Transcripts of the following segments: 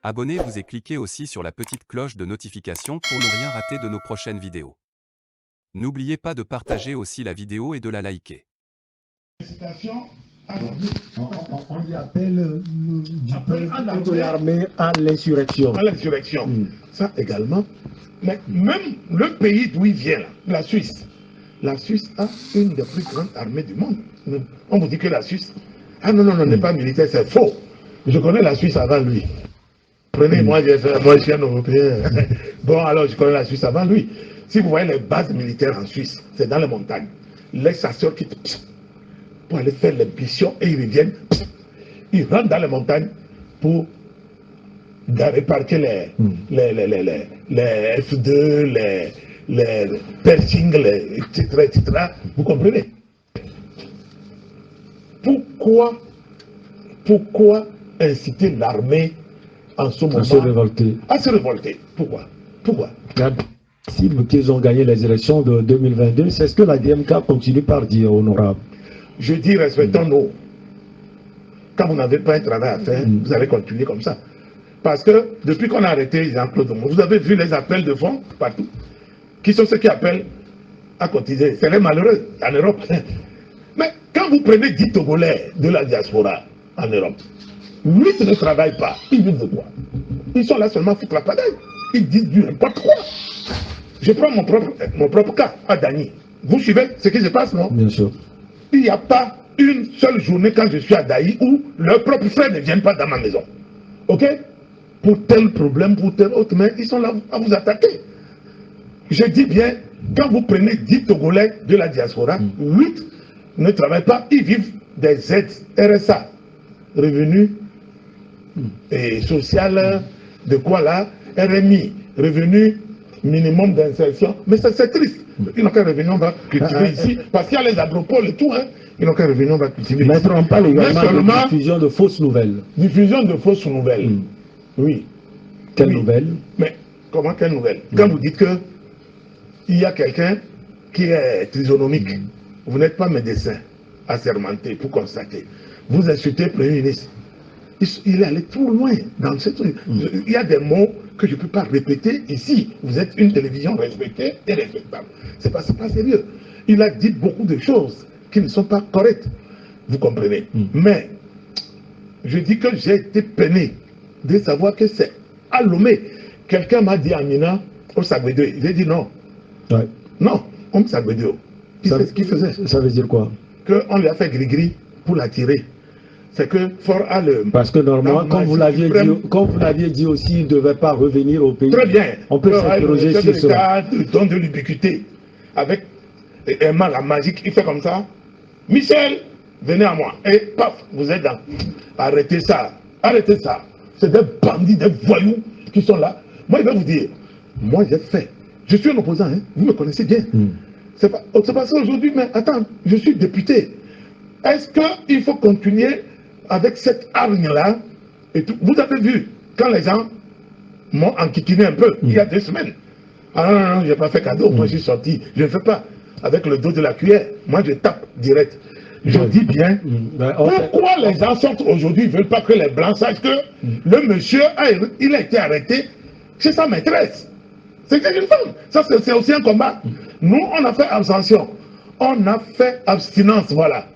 Abonnez-vous et cliquez aussi sur la petite cloche de notification pour ne rien rater de nos prochaines vidéos. N'oubliez pas de partager aussi la vidéo et de la liker. On y appelle de l'armée à l'insurrection. À l'insurrection. Ça également. Mais même le pays d'où il vient, la Suisse a une des plus grandes armées du monde. On vous dit que la Suisse... Ah non, n'est pas militaire, c'est faux. Je connais la Suisse avant lui. Prenez, moi je suis un Européen. Bon, alors je connais la Suisse avant lui. Si vous voyez les bases militaires en Suisse, c'est dans les montagnes. Les chasseurs quittent pour aller faire les missions et ils reviennent. Ils rentrent dans les montagnes pour répartir les F2, les Pershing, etc. Vous comprenez? Pourquoi inciter l'armée en ce moment à se révolter? Pourquoi? Cible qu'ils ont gagné les élections de 2022, c'est ce que la DMK continue par dire, honorable. Je dis, respectons-nous. Quand vous n'avez pas un travail à faire, vous allez continuer comme ça. Parce que depuis qu'on a arrêté Jean-Claude Domon, vous avez vu les appels de fonds partout. Qui sont ceux qui appellent à cotiser? C'est les malheureux en Europe. Mais quand vous prenez 10 Togolais de la diaspora en Europe, 8 ne travaillent pas. Ils vivent de quoi? Ils sont là seulement pour la pagaille. Ils disent du n'importe quoi. Je prends mon propre cas à Dany. Vous suivez ce qui se passe, non? Bien sûr. Il n'y a pas une seule journée quand je suis à Dany où leurs propres frères ne viennent pas dans ma maison. Ok? Pour tel problème, pour tel autre, mais ils sont là à vous attaquer. Je dis bien, quand vous prenez 10 Togolais de la diaspora, 8 ne travaillent pas, ils vivent des aides RSA, revenus et social, de quoi là, RMI, revenus minimum d'insertion. Mais c'est triste. Ils n'ont qu'un revenu, on va cultiver ici, parce qu'il y a les agropoles et tout, hein. Ils n'ont qu'un revenu, on va cultiver ici. Mais on parle également de diffusion de fausses nouvelles. Diffusion de fausses nouvelles. Oui. Quelle nouvelle? Mais comment quelle nouvelle? Quand vous dites que il y a quelqu'un qui est trisonomique, vous n'êtes pas médecin assermenté pour constater. Vous insultez le Premier ministre. Il est allé trop loin dans ce truc. Il y a des mots que je ne peux pas répéter ici. Vous êtes une télévision respectée et respectable. C'est pas sérieux. Il a dit beaucoup de choses qui ne sont pas correctes. Vous comprenez? Mais je dis que j'ai été peiné de savoir que c'est à Lomé. Quelqu'un m'a dit Amina au Sagwedo. J'ai dit non. Ouais. Non, au Sagwedo. Qui sait ce qu'il faisait? Ça veut dire quoi? Qu'on lui a fait gris-gris pour l'attirer. C'est que Fort a le... Parce que normalement, comme vous l'aviez dit aussi, il ne devait pas revenir au pays. Très bien. On peut s'interroger sur ça. Il donne de l'ubiquité. Avec un mal à magique, il fait comme ça. Michel, venez à moi. Et paf, vous êtes dans. Arrêtez ça. Arrêtez ça. C'est des bandits, des voyous qui sont là. Moi, je vais vous dire, moi j'ai fait. Je suis un opposant, hein. Vous me connaissez bien. C'est pas ça aujourd'hui, mais attends, je suis député. Est-ce qu'il faut continuer avec cette hargne-là? Vous avez vu, quand les gens m'ont enquiquiné un peu, il y a 2 semaines. Ah non, je n'ai pas fait cadeau, moi je suis sorti. Je ne fais pas avec le dos de la cuillère. Moi je tape direct. Je dis bien, pourquoi les gens sortent aujourd'hui, ils ne veulent pas que les Blancs sachent que le monsieur, il a été arrêté chez sa maîtresse. C'était une femme. Ça, c'est aussi un combat. Nous, on a fait abstention. On a fait abstinence, voilà,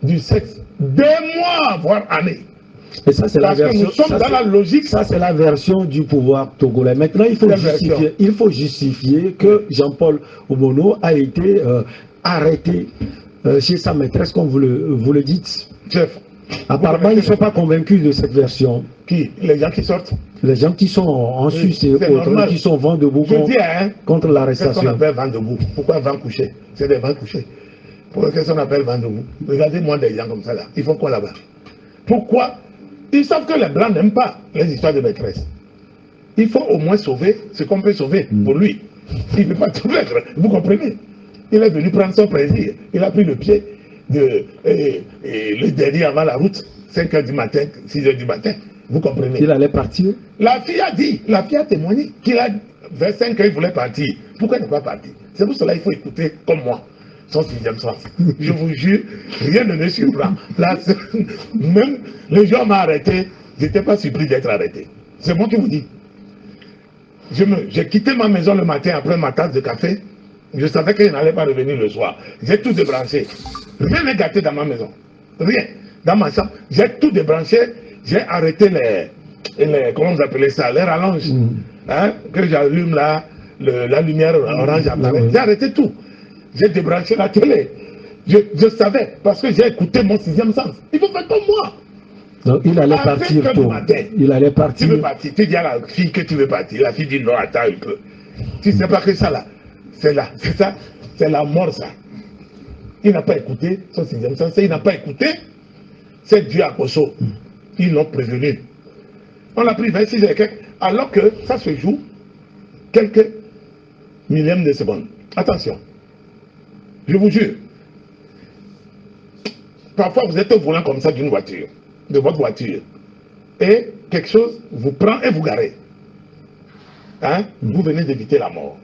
du sexe. 2 mois, voire années. Et ça, c'est la version. Nous sommes dans la logique. Ça, c'est la version du pouvoir togolais. Maintenant, il faut justifier que Jean-Paul Obono a été arrêté chez sa maîtresse, comme vous le dites. Chef. Apparemment, ils ne sont pas convaincus de cette version. Qui? Les gens qui sortent? Les gens qui sont en Suisse et autres, qui sont vent debout contre l'arrestation. Qu'est-ce qu'on appelle vent debout? Pourquoi vent couché? C'est des vents couchés. Qu'est-ce qu'on appelle vent debout? Regardez-moi des gens comme ça là. Ils font quoi là-bas? Pourquoi? Ils savent que les Blancs n'aiment pas les histoires de maîtresse. Il faut au moins sauver ce qu'on peut sauver pour lui. Il ne peut pas tout mettre. Vous comprenez? Il est venu prendre son plaisir. Il a pris le pied le dernier avant la route, 5 h du matin, 6 h du matin. Vous comprenez? Il allait partir. La fille a dit, la fille a témoigné qu'il a, vers 5 h, il voulait partir. Pourquoi il n'est pas parti? C'est pour cela qu'il faut écouter comme moi son 6e sens. Je vous jure, rien ne me surprend. Là, même les gens m'ont arrêté, je n'étais pas surpris d'être arrêté. C'est moi qui vous dis. J'ai quitté ma maison le matin après ma tasse de café. Je savais que je n'allais pas revenir le soir. J'ai tout débranché. Rien n'est gâté dans ma maison. Rien. Dans ma chambre, j'ai tout débranché. J'ai arrêté comment vous appelez ça, les rallonges. Hein, que j'allume là, la lumière orange apparaît. J'ai arrêté tout. J'ai débranché la télé. Je savais, parce que j'ai écouté mon sixième sens. Il faut faire comme moi. Donc il allait partir tôt. Il allait partir. Tu veux partir. Tu dis à la fille que tu veux partir. La fille dit non, attends un peu. Tu ne sais pas que ça là. C'est là. C'est ça. C'est la mort ça. Il n'a pas écouté son sixième sens. Il n'a pas écouté. C'est Dieu à Koso. Ils l'ont prévenu. On l'a pris 26 et quelques. Alors que ça se joue quelques millièmes de secondes. Attention. Je vous jure. Parfois, vous êtes au volant comme ça d'une voiture, de votre voiture, et quelque chose vous prend et vous garez. Hein? Vous venez d'éviter la mort.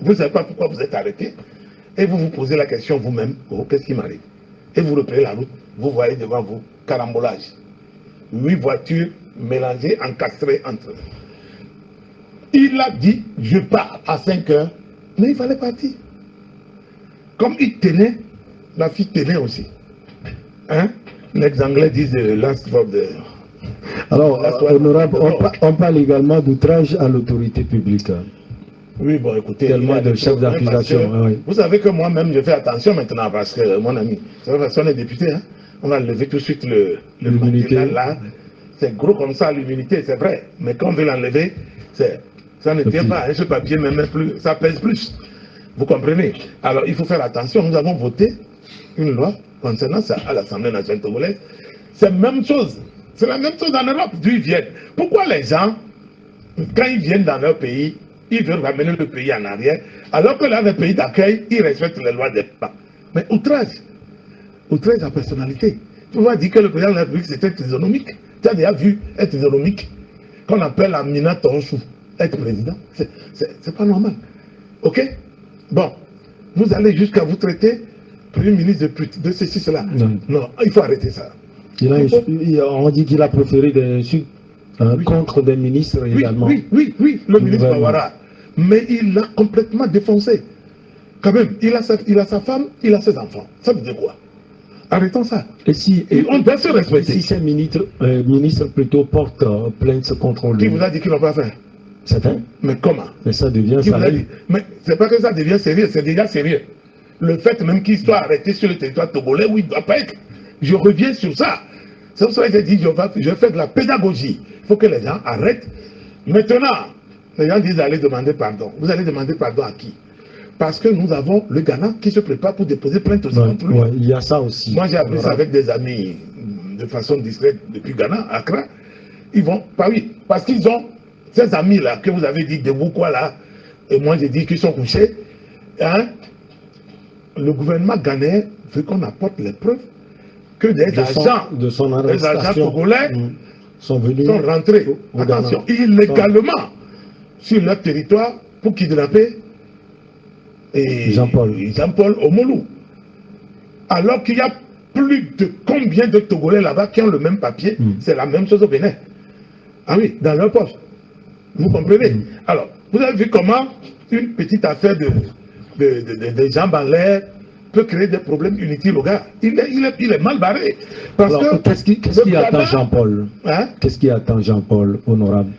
Vous ne savez pas pourquoi vous êtes arrêté, et vous vous posez la question vous-même, oh, qu'est-ce qui m'arrive? Et vous reprenez la route, vous voyez devant vous, carambolage. 8 voitures mélangées, encastrées entre eux. Il a dit, je pars à 5 heures, mais il fallait partir. Comme il tenait, la fille tenait aussi. Hein? Les Anglais disent last for the... Alors, honorable, on parle également d'outrage à l'autorité publique. Oui, bon, écoutez... Tellement de chefs d'accusation. Oui. Vous savez que moi-même, je fais attention maintenant parce que, mon ami, c'est vrai, personne n'est député, hein? On va lever tout de suite l'immunité. Là. C'est gros comme ça, l'immunité, c'est vrai. Mais quand on veut l'enlever, ça ne tient pas. Hein, ce papier, même plus, ça pèse plus. Vous comprenez? Alors, il faut faire attention. Nous avons voté une loi concernant ça à l'Assemblée nationale togolaise. C'est la même chose. C'est la même chose en Europe, d'où ils viennent. Pourquoi les gens, quand ils viennent dans leur pays, ils veulent ramener le pays en arrière, alors que là, le pays d'accueil, ils respectent les lois des pas. Mais outrage à la personnalité. Tu vas dire que le président de la République, c'était trisonomique. Tu as déjà vu être trisonomique, qu'on appelle Amina Tonsou, être président. C'est pas normal. Ok? Bon, vous allez jusqu'à vous traiter Premier ministre de pute, de ceci, cela. Non, il faut arrêter ça. On dit qu'il a préféré des insultes contre des ministres également. Oui, le ministre Bawara. Mais il l'a complètement défoncé. Quand même, il a sa femme, il a ses enfants. Ça veut dire quoi? Arrêtons ça. On doit se respecter. Si ces ministres plutôt portent plainte contre lui. Qui vous a dit qu'ils n'ont pas fait? C'est vrai. Mais comment? Mais ça devient sérieux. Mais c'est pas que ça devient sérieux, c'est déjà sérieux. Le fait même qu'il soit arrêté sur le territoire togolais, où il ne doit pas être. Je reviens sur ça. C'est pour ça que j'ai dit, je fais de la pédagogie. Il faut que les gens arrêtent. Maintenant, les gens disent d'aller demander pardon. Vous allez demander pardon à qui? Parce que nous avons le Ghana qui se prépare pour déposer plainte aussi contre lui. Il y a ça aussi. Moi, j'ai appris ça avec des amis de façon discrète depuis Ghana, Accra. Ils vont, parce qu'ils ont ces amis-là que vous avez dit debout quoi là, et moi j'ai dit qu'ils sont couchés. Hein? Le gouvernement ghanéen veut qu'on apporte les preuves que des agents togolais sont rentrés, attention, illégalement sur leur territoire pour kidnapper Jean-Paul Omolou. Alors qu'il y a plus de combien de Togolais là-bas qui ont le même papier, c'est la même chose au Bénin. Ah oui, dans leur poche. Vous comprenez? Alors, vous avez vu comment une petite affaire de jambes en l'air peut créer des problèmes inutiles au gars. Il est mal barré. Qu'est-ce qui attend Jean-Paul? Qu'est-ce qui attend Jean-Paul, honorable?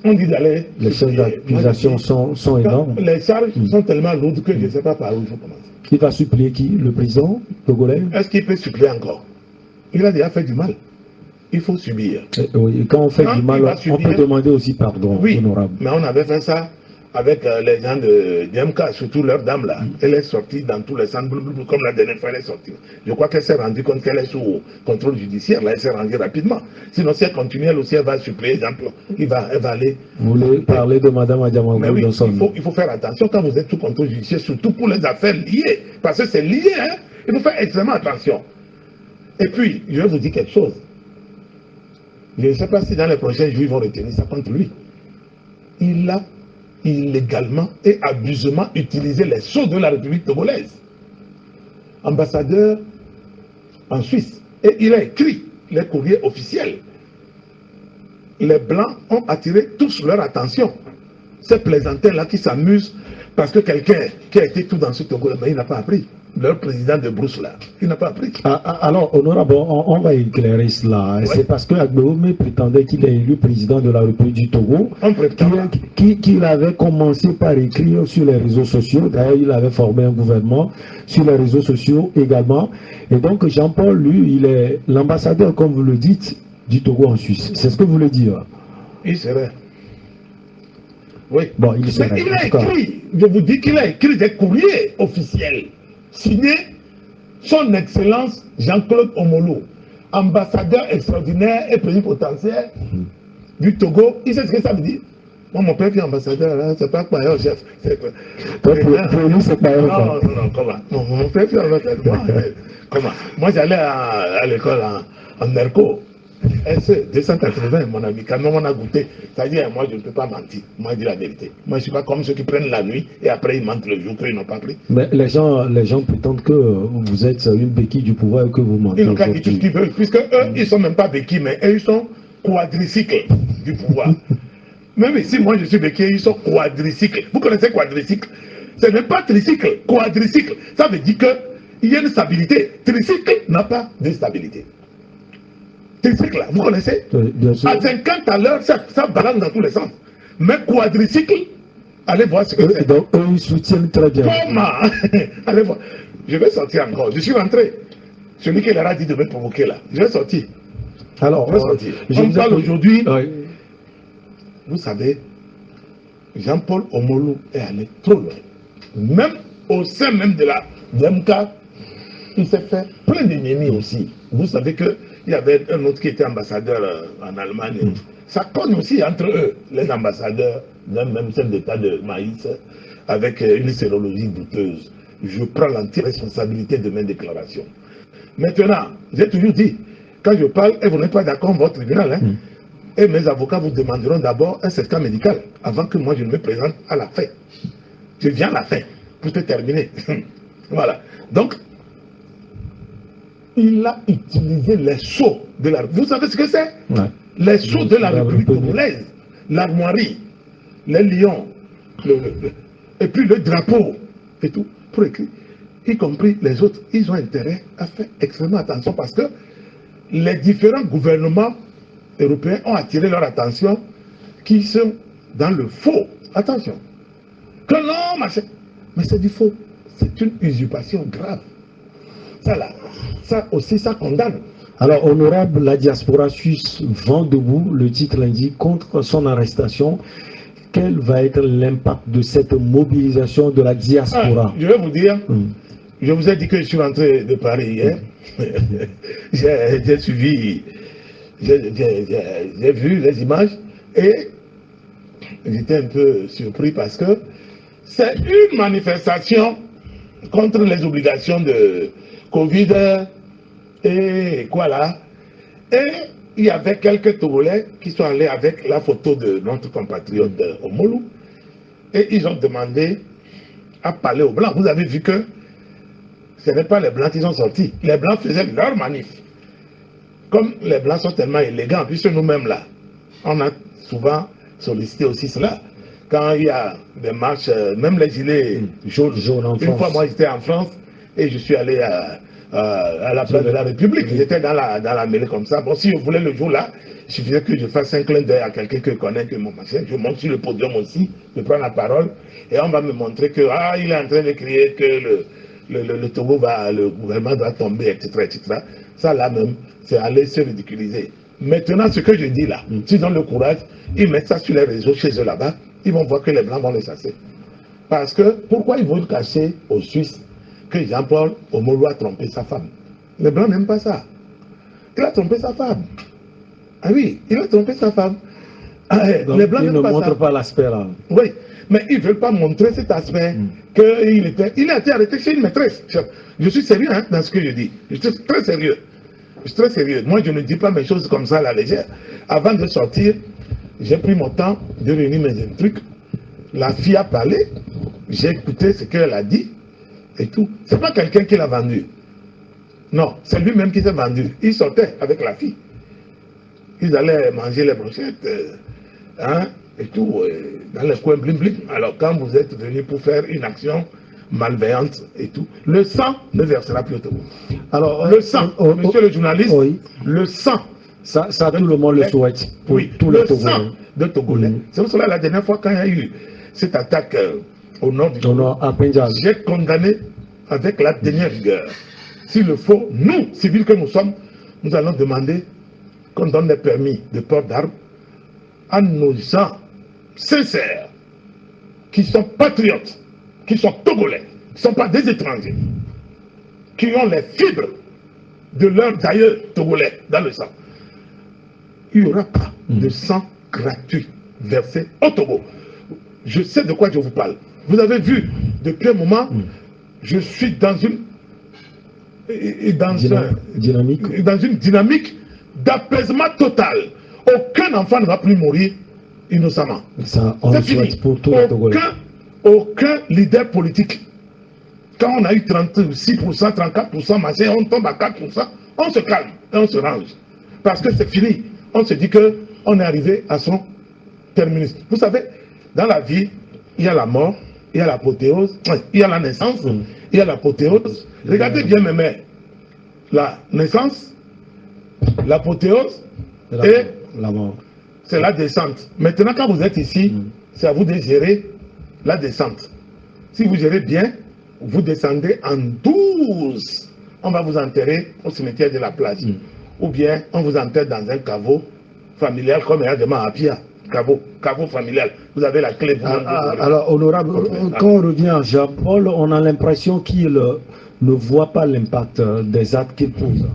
On dit d'aller... Les charges d'accusation sont énormes. Les charges sont tellement lourdes que je ne sais pas par où il faut commencer. Il va supplier qui? Le président togolais? Est-ce qu'il peut supplier encore? Il a déjà fait du mal. Il faut subir. Oui, quand on fait du mal, on peut demander aussi pardon, honorable. Mais on avait fait ça avec les gens de DMK, surtout leur dame là. Elle est sortie dans tous les centres, comme la dernière fois elle est sortie. Je crois qu'elle s'est rendue compte qu'elle est sous contrôle judiciaire, là elle s'est rendue rapidement. Sinon si elle continue, elle aussi elle va suppléer, elle va aller... Vous voulez parler de Mme Adjamagou? Mais oui, il faut faire attention quand vous êtes sous contrôle judiciaire, surtout pour les affaires liées, parce que c'est lié, hein. Il faut faire extrêmement attention. Et puis, je vais vous dire quelque chose. Je ne sais pas si dans les prochains jours, ils vont retenir ça contre lui. Il a illégalement et abusivement utilisé les sceaux de la République togolaise. Ambassadeur en Suisse. Et il a écrit les courriers officiels les Blancs ont attiré tous leur attention. Ces plaisantins-là qui s'amusent parce que quelqu'un qui a été tout dans ce Togo, mais il n'a pas appris. Leur président de Brousse, là, il n'a pas appris. Alors, honorable, on va éclairer cela. Ouais. C'est parce que Agbeoumé prétendait qu'il est élu président de la République du Togo, qu'il avait commencé par écrire sur les réseaux sociaux. D'ailleurs, il avait formé un gouvernement sur les réseaux sociaux également. Et donc, Jean-Paul, lui, il est l'ambassadeur, comme vous le dites, du Togo en Suisse. C'est ce que vous voulez dire? Il serait. Oui. Bon, il serait. Mais il a écrit, je vous dis qu'il a écrit des courriers officiels signés Son Excellence Jean-Claude Omolou, ambassadeur extraordinaire et plénipotentiaire du Togo. Il sait ce que ça veut dire? Moi, mon père est ambassadeur, c'est pas quoi, chef. Pour lui, c'est pas non, comment? Mon père est ambassadeur. Comment? Moi, j'allais à l'école en ERCO. SE 280, mon ami, quand même on a goûté. C'est-à-dire, moi je ne peux pas mentir, moi je dis la vérité. Moi je ne suis pas comme ceux qui prennent la nuit et après ils mentent le jour qu'ils n'ont pas pris. Mais les gens prétendent que vous êtes une béquille du pouvoir et que vous mentez. Ils n'ont qu'à dire tout ce qu'ils veulent, puisque eux, ils ne sont même pas béquilles, mais eux, ils sont quadricycles du pouvoir. Même si moi je suis béquille, ils sont quadricycles. Vous connaissez quadricycle? Ce n'est pas tricycle, quadricycle. Ça veut dire qu'il y a une stabilité. Tricycle n'a pas de stabilité. Tricycle, là, vous connaissez? Bien sûr. À 50 à l'heure, ça balance dans tous les sens. Mais quadricycle, allez voir ce que c'est. Donc, eux, ils soutiennent très bien. Comment? Allez voir. Je vais sortir encore. Je suis rentré. Celui qui leur a dit de me provoquer là. Je vais sortir. Alors, je vais sortir. On parle aujourd'hui. Vous savez, Jean-Paul Omolou est allé trop loin. Même au sein même de la DMK, il s'est fait plein d'ennemis aussi. Vous savez que il y avait un autre qui était ambassadeur en Allemagne. Ça cogne aussi entre eux, les ambassadeurs d'un même chef d'État de Maïs, avec une sérologie douteuse. Je prends l'entière responsabilité de mes déclarations. Maintenant, j'ai toujours dit, quand je parle et vous n'êtes pas d'accord, votre tribunal, hein, et mes avocats vous demanderont d'abord un certificat médical avant que moi je ne me présente à la fin. Je viens à la fin pour te terminer. Voilà. Donc, il a utilisé les sceaux de la République. Vous savez ce que c'est? Les sceaux de la République congolaise, l'armoirie, les lions, et puis le drapeau, et tout, pour écrire. Y compris les autres, ils ont intérêt à faire extrêmement attention parce que les différents gouvernements européens ont attiré leur attention qui sont dans le faux. Attention. Que non, machin. Mais c'est du faux. C'est une usurpation grave. Ça là, ça aussi, ça condamne. Alors, honorable, la diaspora suisse vend debout, le titre l'indique, contre son arrestation. Quel va être l'impact de cette mobilisation de la diaspora? Je vais vous dire, je vous ai dit que je suis rentré de Paris hier. J'ai suivi, j'ai vu les images et j'étais un peu surpris parce que c'est une manifestation contre les obligations de Covid et quoi là. Et il y avait quelques Togolais qui sont allés avec la photo de notre compatriote Omolou et ils ont demandé à parler aux Blancs. Vous avez vu que ce n'est pas les Blancs qui sont sortis. Les Blancs faisaient leur manif. Comme les Blancs sont tellement élégants, puisque nous-mêmes là, on a souvent sollicité aussi cela. Quand il y a des marches, même les gilets jaunes. Une fois, moi, j'étais en France et je suis allé à la place de la République. J'étais dans la mêlée comme ça. Bon, si je voulais le jour-là, il suffisait que je fasse un clin d'œil à quelqu'un que je connais, que mon machin. Je monte sur le podium aussi, je prends la parole et on va me montrer que, il est en train de crier que le Togo le gouvernement doit tomber, etc., etc. Ça là même, c'est aller se ridiculiser. Maintenant, ce que je dis là, s'ils ont le courage, ils mettent ça sur les réseaux chez eux là-bas, ils vont voir que les Blancs vont les chasser. Parce que, pourquoi ils vont cacher aux Suisses que Jean-Paul Omolou a trompé sa femme? Les Blancs n'aiment pas ça. Il a trompé sa femme. Ah oui, il a trompé sa femme. Donc, les Blancs ne montrent pas l'aspect là. Oui, mais ils ne veulent pas montrer cet aspect qu'il a été arrêté chez une maîtresse. Je suis sérieux dans ce que je dis. Je suis très sérieux. Je suis très sérieux. Moi, je ne dis pas mes choses comme ça à la légère. Avant de sortir, j'ai pris mon temps de réunir mes trucs. La fille a parlé. J'ai écouté ce qu'elle a dit. Et tout. C'est pas quelqu'un qui l'a vendu. Non, c'est lui-même qui s'est vendu. Il sortait avec la fille. ils allaient manger les brochettes, hein, et tout, dans les coins bling bling. Alors quand vous êtes venu pour faire une action malveillante et tout, le sang ne versera plus au Togo. Alors le sang, monsieur le journaliste, oui. Le sang, ça tout le monde le souhaite. Oui, tout le sang de Togolais. C'est pour cela la dernière fois quand il y a eu cette attaque au nord du Togo, j'ai condamné avec la dernière rigueur. S'il le faut, nous, civils que nous sommes, nous allons demander qu'on donne des permis de port d'armes à nos gens sincères, qui sont patriotes, qui sont togolais, qui ne sont pas des étrangers, qui ont les fibres de leurs aïeux togolais dans le sang. Il n'y aura pas de sang gratuit versé au Togo. Je sais de quoi je vous parle. Vous avez vu, depuis un moment, je suis dans une dynamique d'apaisement total. Aucun enfant ne va plus mourir innocemment. C'est fini. Pour tout aucun leader politique. Quand on a eu 36%, 34%, machin, on tombe à 4%, on se calme et on se range. Parce que c'est fini. On se dit qu'on est arrivé à son terminus. Vous savez, dans la vie, il y a la mort, il y a l'apothéose, il y a la naissance, il y a l'apothéose. Regardez bien mes mères. La naissance, l'apothéose et la mort. C'est la descente. Maintenant, quand vous êtes ici, c'est à vous de gérer la descente. Si vous gérez bien, vous descendez en 12. On va vous enterrer au cimetière de la plage. Ou bien, on vous enterre dans un caveau familial, comme il y a demain à Pia. Caveau familial. Vous avez la clé. Alors, honorable, quand on revient à Jean-Paul, on a l'impression qu'il ne voit pas l'impact des actes qu'il pose.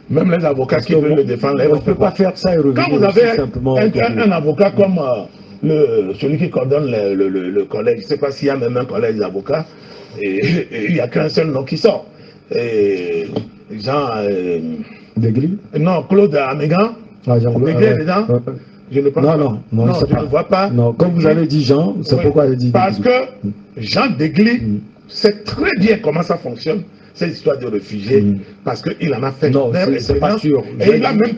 Même les avocats qui veulent le défendre, on ne peut pas faire ça et revenir. Quand vous avez un avocat comme celui qui coordonne le collège, je ne sais pas s'il y a même un collège d'avocats, et il n'y a qu'un seul nom qui sort. Et Jean Degli? Non, Claude Amégan. Degli, je ne pense pas. Non, je ne vois pas. Non, comme vous avez dit Jean, c'est pourquoi il dit. Parce que Jean Degli sait très bien comment ça fonctionne, cette histoire de réfugiés, parce qu'il en a fait. Non, c'est pas sûr. Et il a même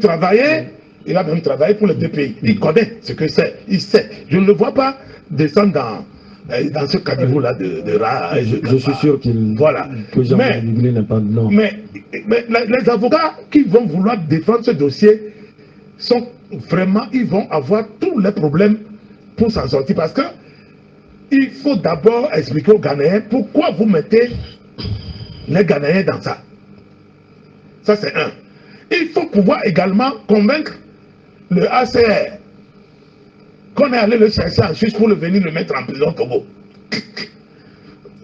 travaillé pour les deux pays. Il connaît ce que c'est. Il sait. Je ne le vois pas descendre dans ce caniveau-là de rats. Je suis sûr qu'il. Voilà. Que Jean Degli n'est pas. Non. Mais les avocats qui vont vouloir défendre ce dossier sont vraiment, ils vont avoir tous les problèmes pour s'en sortir, parce que il faut d'abord expliquer aux Ghanéens pourquoi vous mettez les Ghanéens dans ça. Ça, c'est un. Il faut pouvoir également convaincre le ACR qu'on est allé le chercher en Suisse pour venir le mettre en prison au Togo.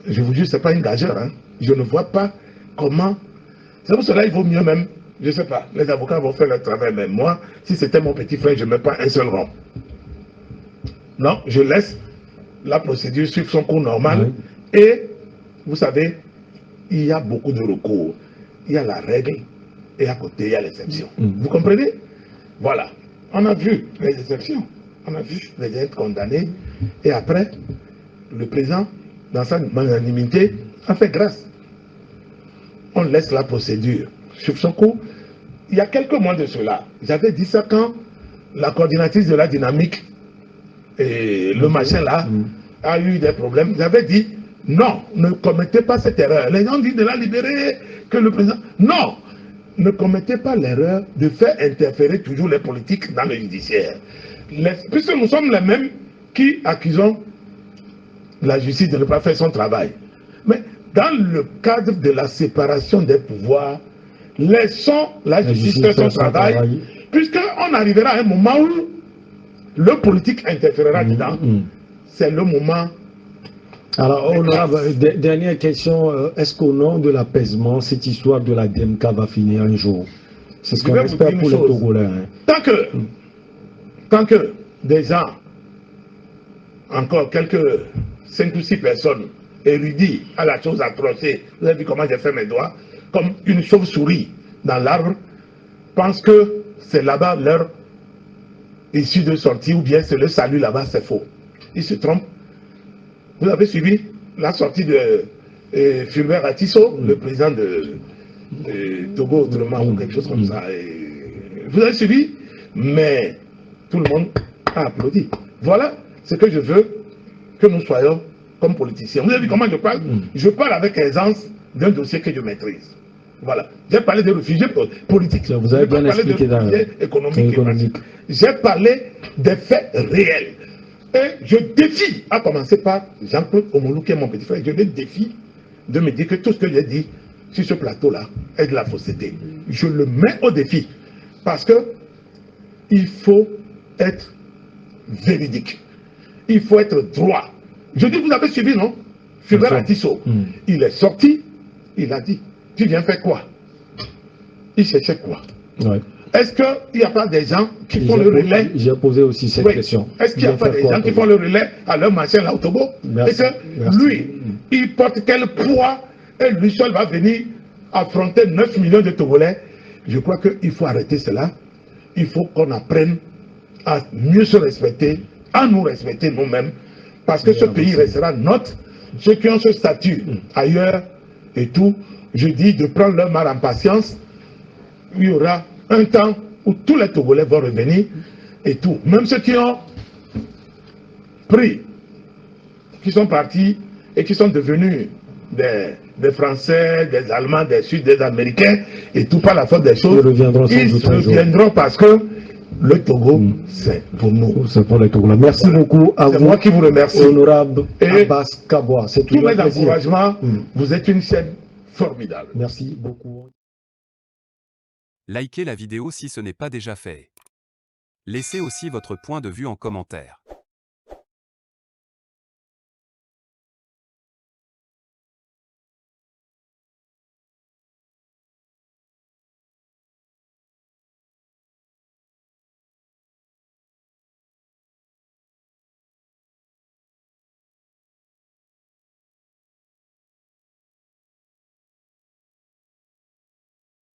Je vous jure, ce n'est pas une gageure. Hein. Je ne vois pas comment. C'est pour cela qu'il vaut mieux même, je ne sais pas, les avocats vont faire leur travail, mais moi, si c'était mon petit frère, je ne mets pas un seul rond. Non, je laisse la procédure suivre son cours normal. Et, vous savez, il y a beaucoup de recours. Il y a la règle et à côté, il y a l'exception. Vous comprenez? Voilà. On a vu les exceptions. On a vu les gens condamnés. Et après, le président, dans sa magnanimité, a fait grâce. On laisse la procédure sur son cours. Il y a quelques mois de cela, j'avais dit ça quand la coordinatrice de la dynamique et le machin là a eu des problèmes. J'avais dit non, ne commettez pas cette erreur. Les gens disent de la libérer, que le président. Non, ne commettez pas l'erreur de faire interférer toujours les politiques dans le judiciaire. Puisque nous sommes les mêmes qui accusons la justice de ne pas faire son travail. Mais dans le cadre de la séparation des pouvoirs, laissons la justice faire son travail, puisqu'on arrivera à un moment où le politique interférera dedans. C'est le moment. Alors, honorable, dernière question, est-ce qu'au nom de l'apaisement, cette histoire de la DMK va finir un jour? C'est ce qu'on espère pour les Togolais. Hein. Tant que des gens, encore quelques 5 ou 6 personnes érudits à la chose atrocée, vous avez vu comment j'ai fait mes doigts, comme une chauve-souris dans l'arbre, pensent que c'est là-bas leur issue de sortie, ou bien c'est le salut là-bas, c'est faux. Ils se trompent. Vous avez suivi la sortie de Fulbert Atisso, le président de Togo autrement, ou quelque chose comme ça. Et vous avez suivi Mais tout le monde a applaudi. Voilà ce que je veux que nous soyons comme politiciens. Vous avez vu comment je parle? Je parle avec aisance d'un dossier que je maîtrise. Voilà. J'ai parlé des réfugiés politiques. Vous avez bien expliqué dans économique. J'ai parlé des faits réels. Et je défie, à commencer par Jean-Claude Omolou, qui est mon petit frère, je le défie de me dire que tout ce que j'ai dit sur ce plateau-là est de la fausseté. Je le mets au défi. Parce que il faut être véridique. Il faut être droit. Je dis, vous avez suivi, non? Fulbert Atisso. Il est sorti, il a dit, tu viens faire quoi? Il cherchait quoi? Ouais. Est-ce qu'il n'y a pas des gens qui font le relais? J'ai posé aussi cette question. Est-ce qu'il n'y a pas des gens qui font le relais à leur machin, là, au Togo? Et que lui, il porte quel poids et lui seul va venir affronter 9 millions de Togolais? Je crois qu'il faut arrêter cela. Il faut qu'on apprenne à mieux se respecter, à nous respecter nous-mêmes, parce que ce pays restera nôtre. Ceux qui ont ce statut ailleurs et tout, je dis de prendre leur mal en patience. Il y aura un temps où tous les Togolais vont revenir et tout. Même ceux qui ont pris, qui sont partis et qui sont devenus des Français, des Allemands, des Suisses, des Américains et tout par la faute des choses, ils reviendront parce que le Togo, c'est pour nous. C'est pour les Togolais. Merci beaucoup à vous. C'est moi qui vous remercie. Honorable Abbas Kabwa. C'est tous mes encouragements. Vous êtes une chaîne formidable. Merci beaucoup. Likez la vidéo si ce n'est pas déjà fait. Laissez aussi votre point de vue en commentaire.